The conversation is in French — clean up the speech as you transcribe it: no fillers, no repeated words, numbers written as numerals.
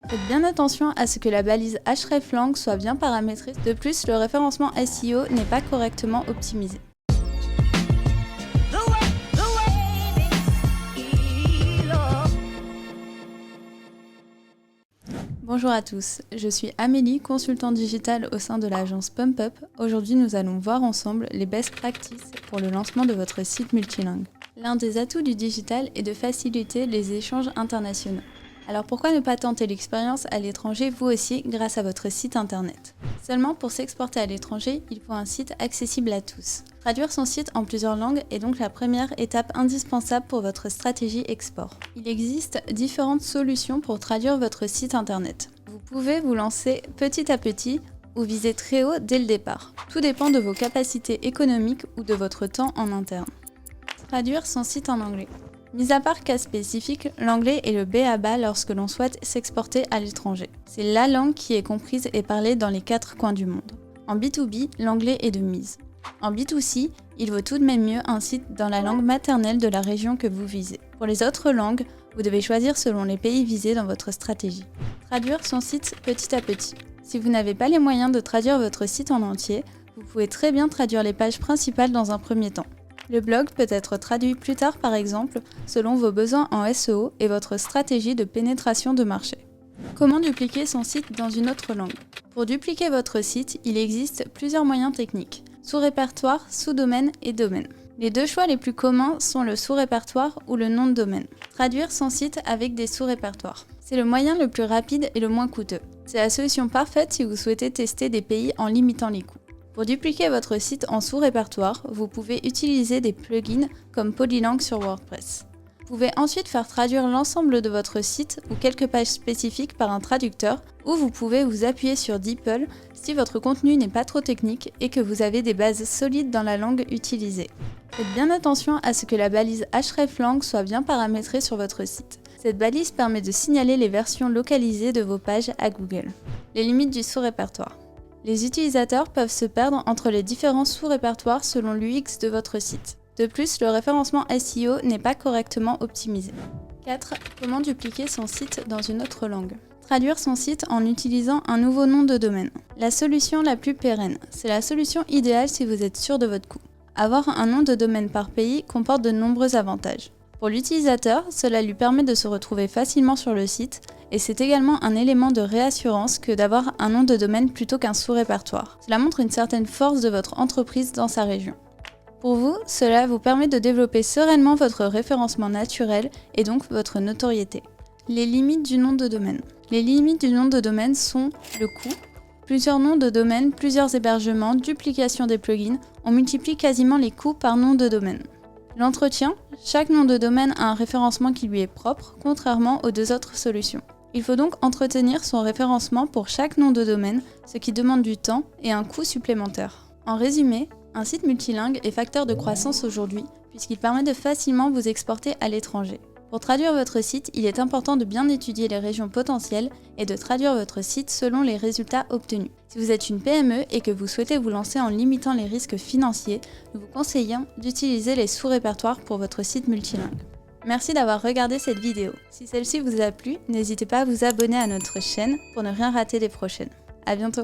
Faites bien attention à ce que la balise hreflang soit bien paramétrée. De plus, le référencement SEO n'est pas correctement optimisé. Bonjour à tous, je suis Amélie, consultante digitale au sein de l'agence PumpUp. Aujourd'hui, nous allons voir ensemble les best practices pour le lancement de votre site multilingue. L'un des atouts du digital est de faciliter les échanges internationaux. Alors pourquoi ne pas tenter l'expérience à l'étranger vous aussi grâce à votre site internet? Seulement pour s'exporter à l'étranger, il faut un site accessible à tous. Traduire son site en plusieurs langues est donc la première étape indispensable pour votre stratégie export. Il existe différentes solutions pour traduire votre site internet. Vous pouvez vous lancer petit à petit ou viser très haut dès le départ. Tout dépend de vos capacités économiques ou de votre temps en interne. Traduire son site en anglais. Mis à part cas spécifique, l'anglais est le b.a.-ba lorsque l'on souhaite s'exporter à l'étranger. C'est la langue qui est comprise et parlée dans les 4 coins du monde. En B2B, l'anglais est de mise. En B2C, il vaut tout de même mieux un site dans la langue maternelle de la région que vous visez. Pour les autres langues, vous devez choisir selon les pays visés dans votre stratégie. Traduire son site petit à petit. Si vous n'avez pas les moyens de traduire votre site en entier, vous pouvez très bien traduire les pages principales dans un premier temps. Le blog peut être traduit plus tard par exemple, selon vos besoins en SEO et votre stratégie de pénétration de marché. Comment dupliquer son site dans une autre langue? Pour dupliquer votre site, il existe plusieurs moyens techniques: sous-répertoire, sous-domaine et domaine. Les deux choix les plus communs sont le sous-répertoire ou le nom de domaine. Traduire son site avec des sous-répertoires. C'est le moyen le plus rapide et le moins coûteux. C'est la solution parfaite si vous souhaitez tester des pays en limitant les coûts. Pour dupliquer votre site en sous-répertoire, vous pouvez utiliser des plugins comme Polylang sur WordPress. Vous pouvez ensuite faire traduire l'ensemble de votre site ou quelques pages spécifiques par un traducteur, ou vous pouvez vous appuyer sur DeepL si votre contenu n'est pas trop technique et que vous avez des bases solides dans la langue utilisée. Faites bien attention à ce que la balise hreflang soit bien paramétrée sur votre site. Cette balise permet de signaler les versions localisées de vos pages à Google. Les limites du sous-répertoire. Les utilisateurs peuvent se perdre entre les différents sous-répertoires selon l'UX de votre site. De plus, le référencement SEO n'est pas correctement optimisé. 4. Comment dupliquer son site dans une autre langue? Traduire son site en utilisant un nouveau nom de domaine. La solution la plus pérenne. C'est la solution idéale si vous êtes sûr de votre coût. Avoir un nom de domaine par pays comporte de nombreux avantages. Pour l'utilisateur, cela lui permet de se retrouver facilement sur le site et c'est également un élément de réassurance que d'avoir un nom de domaine plutôt qu'un sous-répertoire. Cela montre une certaine force de votre entreprise dans sa région. Pour vous, cela vous permet de développer sereinement votre référencement naturel et donc votre notoriété. Les limites du nom de domaine. Les limites du nom de domaine sont le coût. Plusieurs noms de domaine, plusieurs hébergements, duplication des plugins, on multiplie quasiment les coûts par nom de domaine. L'entretien, chaque nom de domaine a un référencement qui lui est propre, contrairement aux deux autres solutions. Il faut donc entretenir son référencement pour chaque nom de domaine, ce qui demande du temps et un coût supplémentaire. En résumé, un site multilingue est facteur de croissance aujourd'hui, puisqu'il permet de facilement vous exporter à l'étranger. Pour traduire votre site, il est important de bien étudier les régions potentielles et de traduire votre site selon les résultats obtenus. Si vous êtes une PME et que vous souhaitez vous lancer en limitant les risques financiers, nous vous conseillons d'utiliser les sous-répertoires pour votre site multilingue. Merci d'avoir regardé cette vidéo. Si celle-ci vous a plu, n'hésitez pas à vous abonner à notre chaîne pour ne rien rater des prochaines. À bientôt!